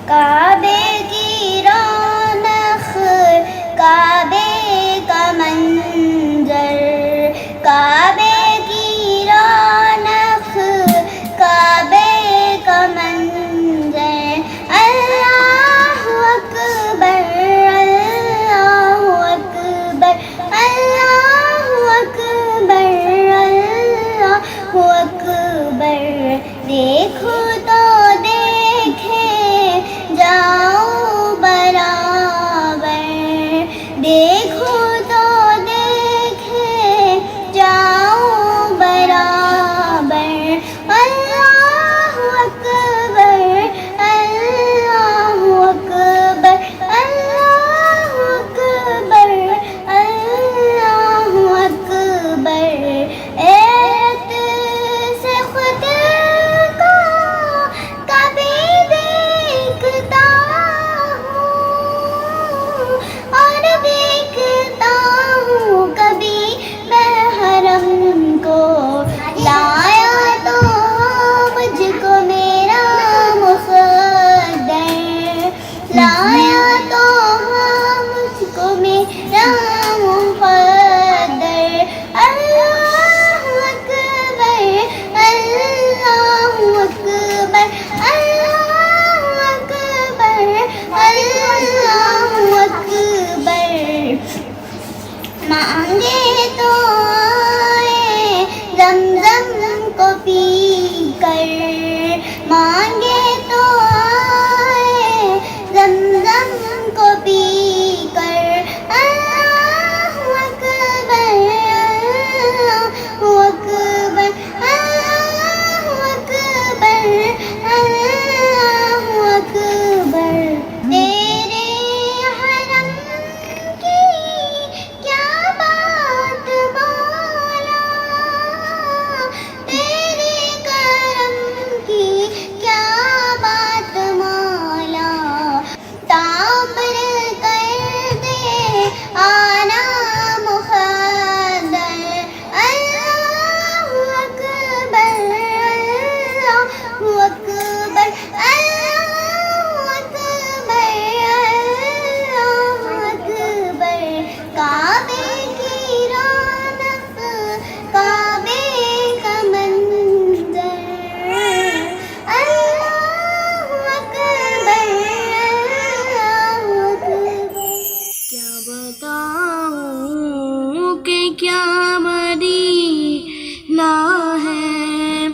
کعبے کی رونق کعبے کا منظر، کعبے کی رونق کعبے کا منظر، اللہ اکبر اللہ اکبر اللہ اکبر اللہ اکبر، دیکھو تو دیکھے جاؤ برابر، دیکھو تو دیکھے جاؤ برابر، اللہ اکبر اللہ اکبر اللہ اکبر اللہ اکبر، ایت سے خود کو کبھی دیکھتا ہوں اور دیکھتا ہوں کبھی میں حرم کو، لایا تو مجھ کو میرا مقدر، لایا تو مجھ کو میرا مقدر، اللہ اکبر اللہ اکبر اللہ اکبر اللہ اکبر، مانگے تو آئے زمزم کو پی کر، مانگے تو آئے زمزم کو پی کر، اللہ اکبر اللہ اکبر اللہ اکبر اللہ اکبر، تیرے حرم کی کیا بات مولا، تیرے کرم کی کیا بات مولا، تعمر کر دے آنا مقدر، اللہ اکبر اللہ اکبر اللہ اکبر اللہ اکبر، کعبے کی رونق کعبے کا منظر، اللہ اکبر اللہ اکبر، کیا بتاؤں کہ کیا مدینہ ہے،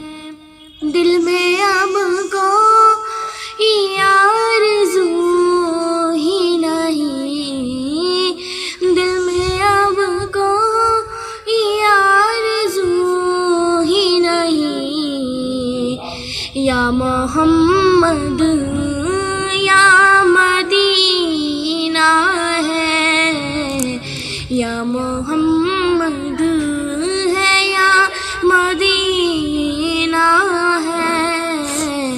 دل میں اب کوئی آرزو ہی نہیں، دل میں اب کوئی آرزو ہی نہیں، یا محمد یا مدینہ ہے، یا محمد ہے یا مدینہ ہے،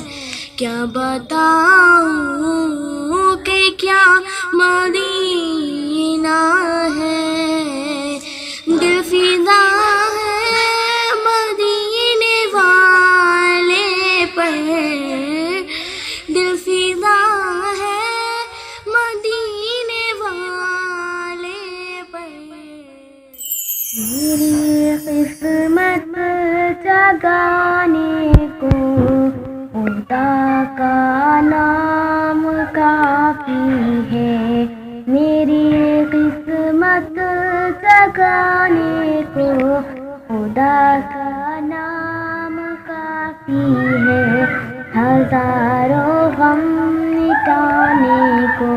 کیا بتاؤں کہ کیا مدینہ ہے، دل فدا ہے مدینے والے پر، دل فدا ہے مدینے والے پر، میری قسمت جگانے کو خدا کا نام کافی ہے، میری قسمت جگانے کو خدا کا نام کافی ہے، ہزاروں غم مٹانے کو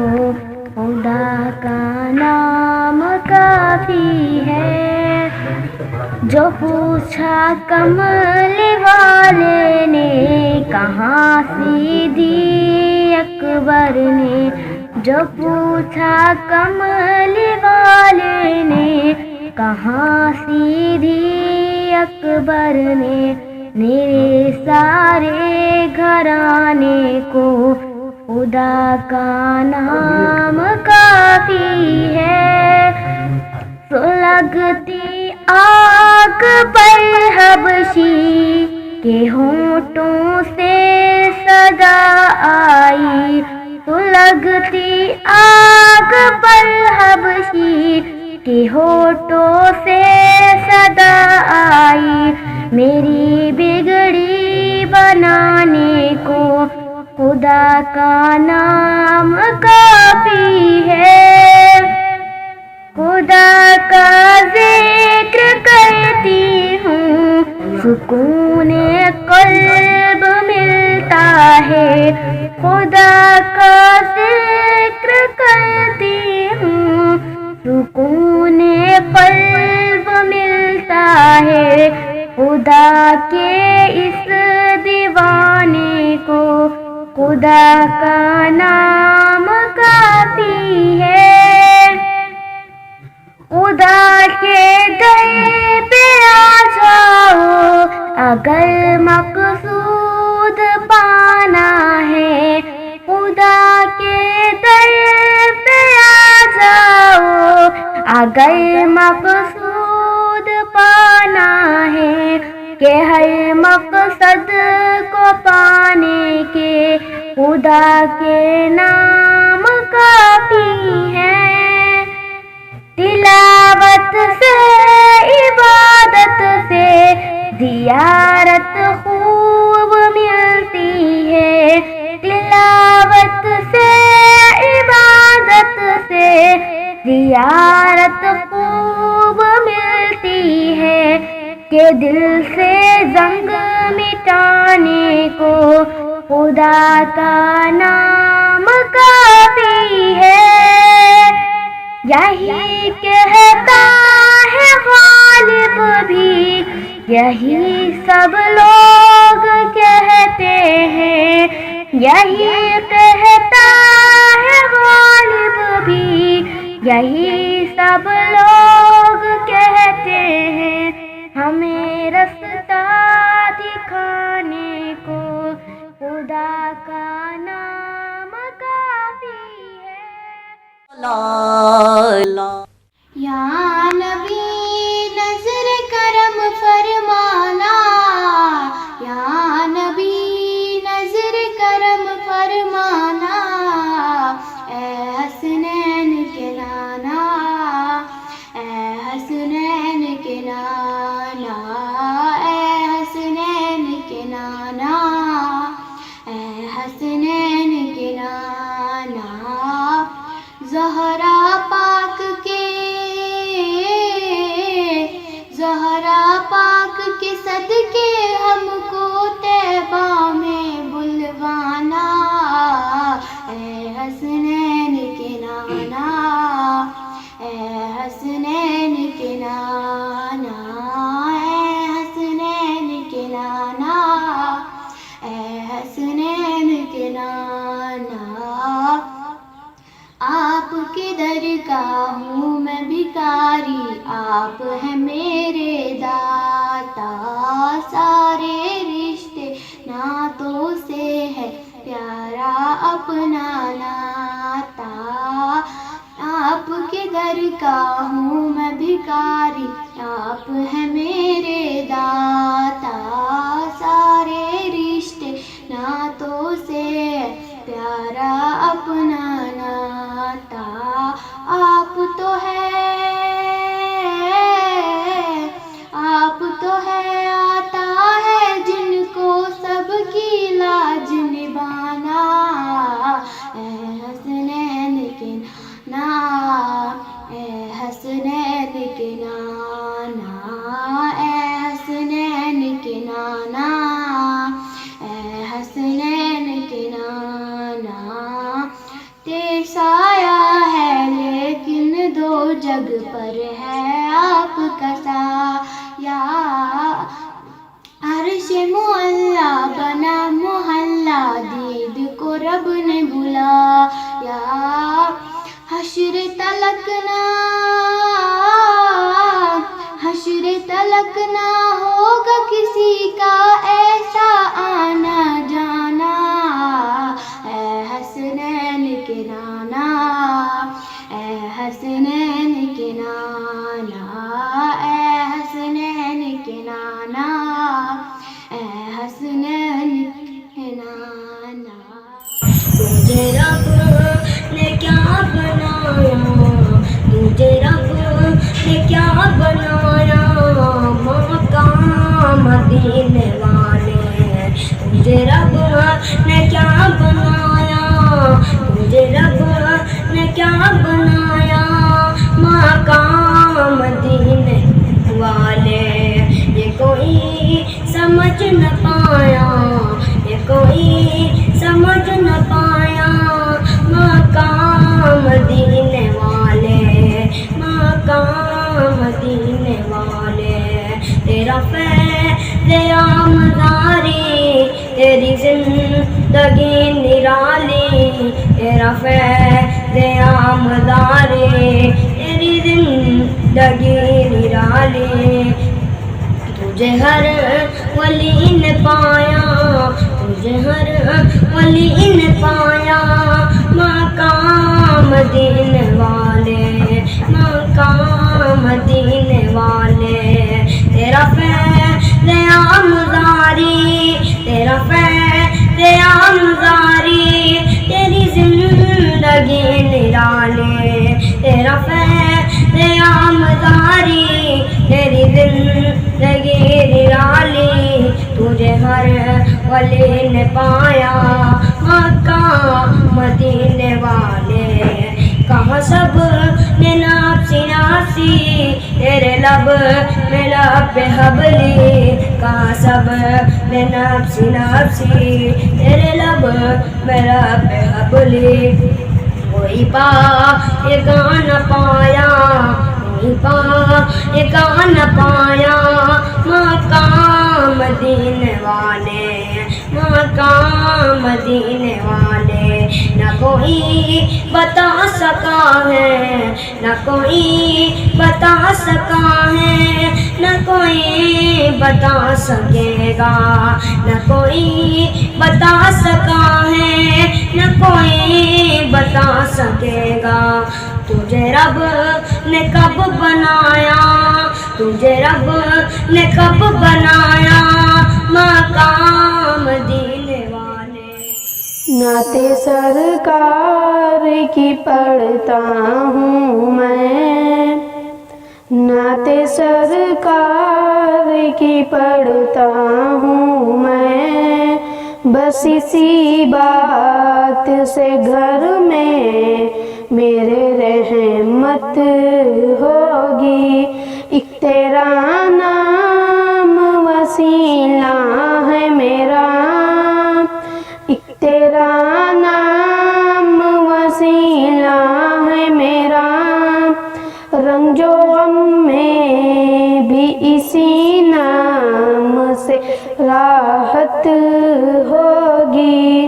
خدا کا نام کافی ہے، جو پوچھا کمل والے نے کہاں سیدھی اکبر نے، جو پوچھا کمل والے نے کہاں سیدھی اکبر نے، میرے سارے گھرانے کو خدا کا نام کافی ہے، سلگتی آگ پر حبشی کے ہونٹوں سے صدا آئی تو لگتی آگ پر حبشی کے ہونٹوں سے صدا آئی. میری بگڑی بنانے کو خدا کا نام کافی ہے. خدا کا ذکر کرتی ہوں سکون قلب ملتا ہے. خدا کا ذکر کرتی ہوں سکون قلب ملتا ہے. خدا کے اس دیوانے کو خدا کا نام کافی ہے. خدا کے در پہ آ جاؤ اگر مقصود پانا ہے. خدا کے در پہ آ جاؤ اگر مقصود پانا ہے کہ ہر مقصد کو پانے کے خدا کے نام کافی ہے. تلاوت سے عبادت سے زیارت خوب ملتی ہے. تلاوت سے عبادت سے زیارت خوب ملتی ہے کہ دل سے زنگ مٹانے کو خدا کا نام کافی ہے. یہی کہتا ہے غالب بھی یہی سب لوگ کہتے ہیں. یہی کہتا ہے غالب بھی یہی سب لوگ کہتے ہیں. ہمیں رستہ دکھانے کو خدا کا نام کافی ہے. یا نبی نظر کرم فرمانا. یا نبی نظر کرم فرمانا. اے حسنین کے نانا. اے حسنین کے نانا. اے حسنین کے نانا. اے حسنین کے نانا. زہرا پاک کے صدقے ہم کو طیبہ میں بلوانا. اے حسنین کے نانا. اے حسنین کے نانا. اے حسنین کے نانا. اے حسنین کے نانا. آپ کے در کا ہوں میں بھکاری. آپ ہیں میرے داتا. سارے رشتے ناتوں سے ہے پیارا اپنا ناتا. آپ کے در کا ہوں میں بھکاری. آپ ہیں میرے داتا. سارے رشتے ناتوں سے ہے پیارا اپنا ناتا. آپ تو ہے آتا ہے جن کو سب کی لاج نبھانا. اے حسنین کے نانا. اے حسنین کے نانا. اے حسنین کے نانا. اے حسنین کے نانا. سایہ ہے لیکن دو جگ پر ہے آپ کا سایہ. عرش معلا بنا محلہ دید کو رب نے بلایا. حشر تلک نہ ہوگا کسی کا ایسا آنا جانا. اے حسنین کے نانا. اے حسنین کے نانا. اے حسنین کے نانا. اے حسنین کے نانا. زندگی نرالی تیرا فیض آمدارے تیری زندگی نرالی تجھے ہر ولی نے پایا تجھے ہر ولی نے پایا مقام مدینے والے مقام مدینے والے تیرا فیض آمداری تیرا فیض آمداری تیری زندگی نرالی تیرا فیض آمداری تیری زندگی نرالی تجھے ہر ولی نے پایا مقام مدینے والے کہاں سب نے ناپسی ناپسی تیرے لب میں لب حبلی کہاں سب نے ناپسی ناپسی تیرے لب میں لب حبلی کوئی پا ایک نہ پایا کوئی پا ایک نہ پایا مقام مدینے والے مقام مدینے والے نہ کوئی بتا سکا ہے نہ کوئی بتا سکا ہے نہ کوئی بتا سکے گا نہ کوئی بتا سکا ہے نہ کوئی بتا سکے گا تجھے رب نے کب بنایا تجھے رب نے کب بنایا مقام مدینے والے نعت سرکار کی پڑھتا ہوں میں نعت سرکار کی پڑھتا ہوں میں بس اسی بات سے گھر میں میرے رحمت ہوگی ایک تیرا نام وسیلہ ہے میرا ایک تیرا نام وسیلہ ہے میرا رنج و غم میں بھی اسی نام سے راحت ہوگی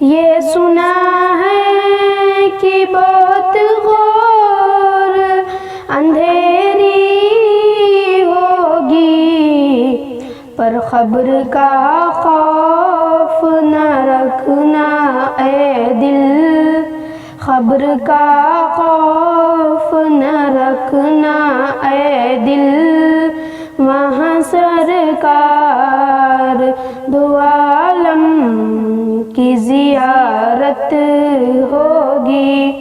یہ سنا ہے کہ بہت غور اندھیری ہوگی پر خبر کا خوف نہ رکھنا اے دل خبر کا خوف نہ رکھنا اے دل وہاں سرکار دو عالم کی زیارت ہوگی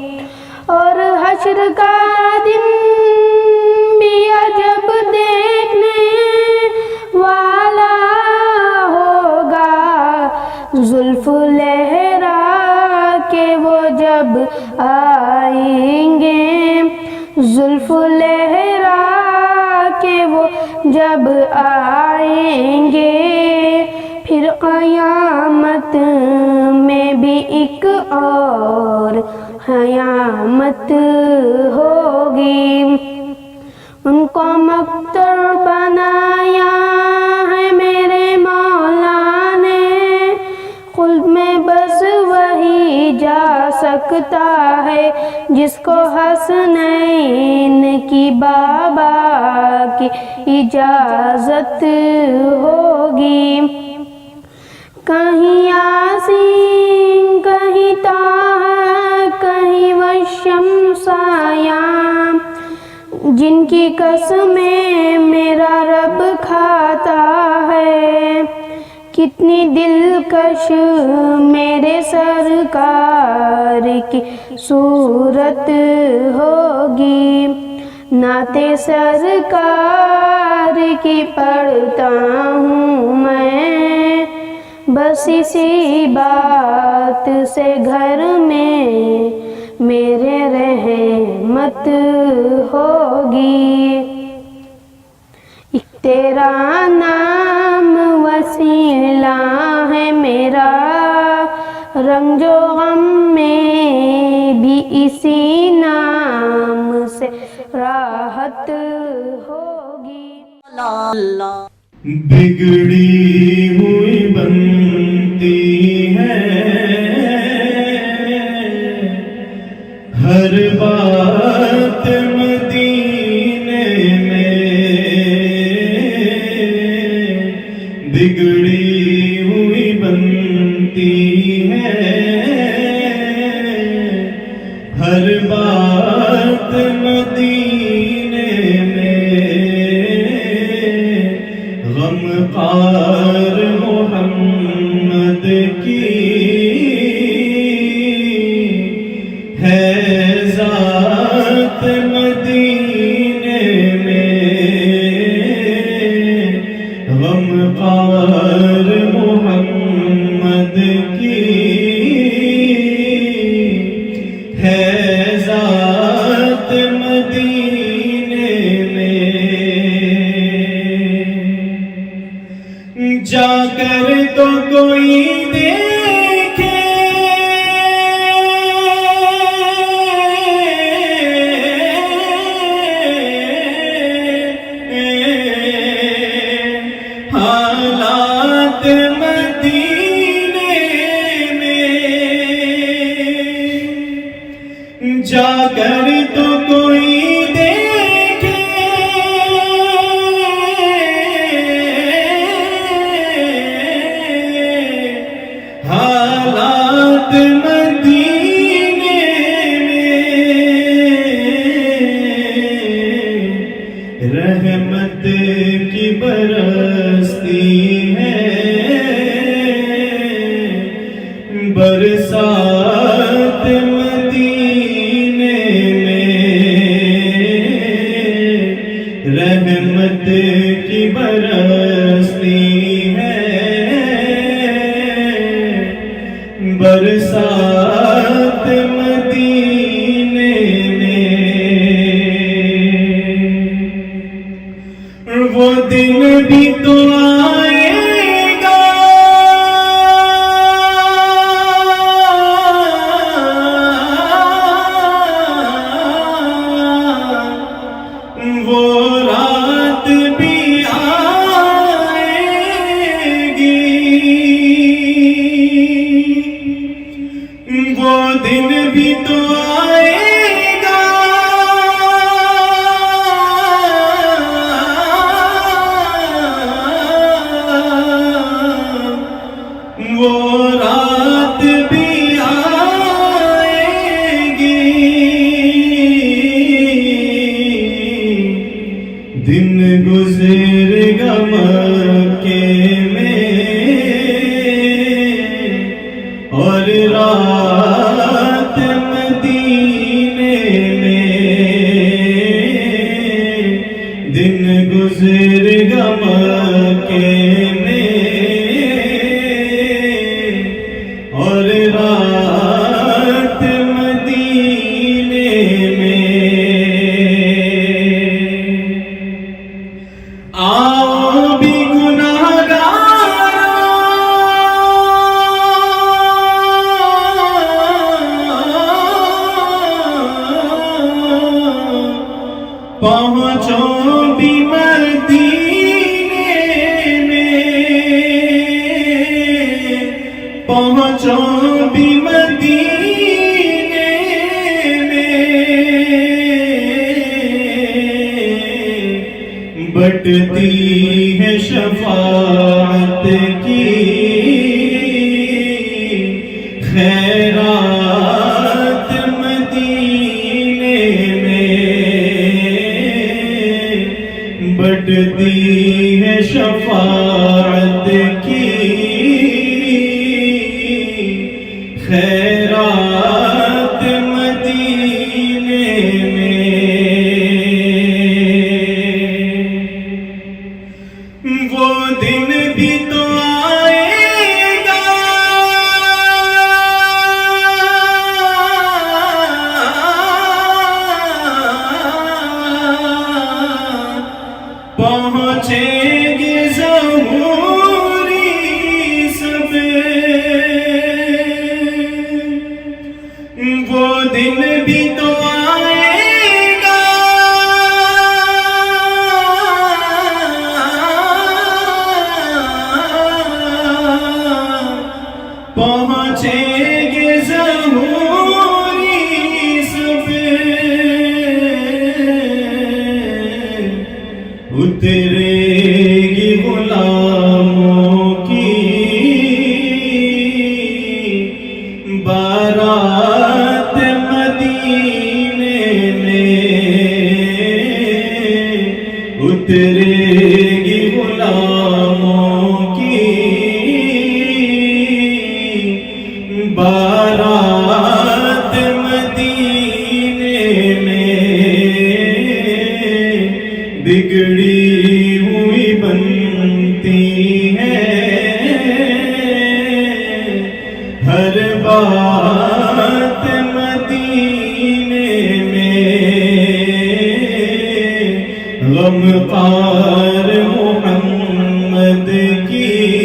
اور حشر کا دن بھی عجب دیکھنے والا ہوگا زلف لہرا کے وہ جب آئیں گے زلف لہرا کے وہ جب آئیں گے پھر قیامت میں بھی ایک اور قیامت ہوگی ان کو مقتر بنایا ہے میرے مولا نے خلد میں بس وہی جا سکتا ہے جس کو حسنین کی بابا کی اجازت ہوگی کہیں یاسین کہیں طٰہٰ کہیں والشمس آیام جن کی قسمیں میرا رب کھاتا ہے کتنی دلکش میرے سرکار کی صورت ہوگی نعت سرکار کی پڑھتا ہوں میں بس اسی بات سے گھر میں میرے رحمت ہوگی ایک تیرا نام وسیلہ ہے میرا رنج و غم میں بھی اسی نام سے راحت ہوگی بگڑی ہوئی بنتی ہر بات مدینے میں غم خوار محمد کی ہے ذات مدینے میں غم خوار محمد کی ہے ذات مدینے میں جا کر تو کوئی دیکھے حالات مدینے میں جا کر تو کوئی دیکھے حالات مدینے میں رحمت کی برستی ہے برسات مدینے رحمت کی برستی ہے برسات مدینے میں وہ دن بھی تو آئے گا وہ رات بھی آئے گی وہ دن بھی تو آئے گا وہ رات بھی آئے گی دن گزر گا مکے میں اور رات مدینے میں دن گزر گا مکے میں اور رات مدینے میں آؤ بھی پہنچو بھی مدینے میں پہنچو بھی مدینے میں بٹتی ہے شفاعت کی خیرات مدینے بٹتی ہے شفاعت کی خیرات مدینے میں وہ دن بھی تو آئے گا پہنچیں گے ضروری سب وہ دن بھی تو آئے گا پہنچیں گے ضروری سب اترے گی غلاموں کی بارات مدینے بکھرے گی غلاموں کی بارات مدینے میں بگڑی ہوئی بنتی ہے ہر بات مدینے میں غم پار محمد کی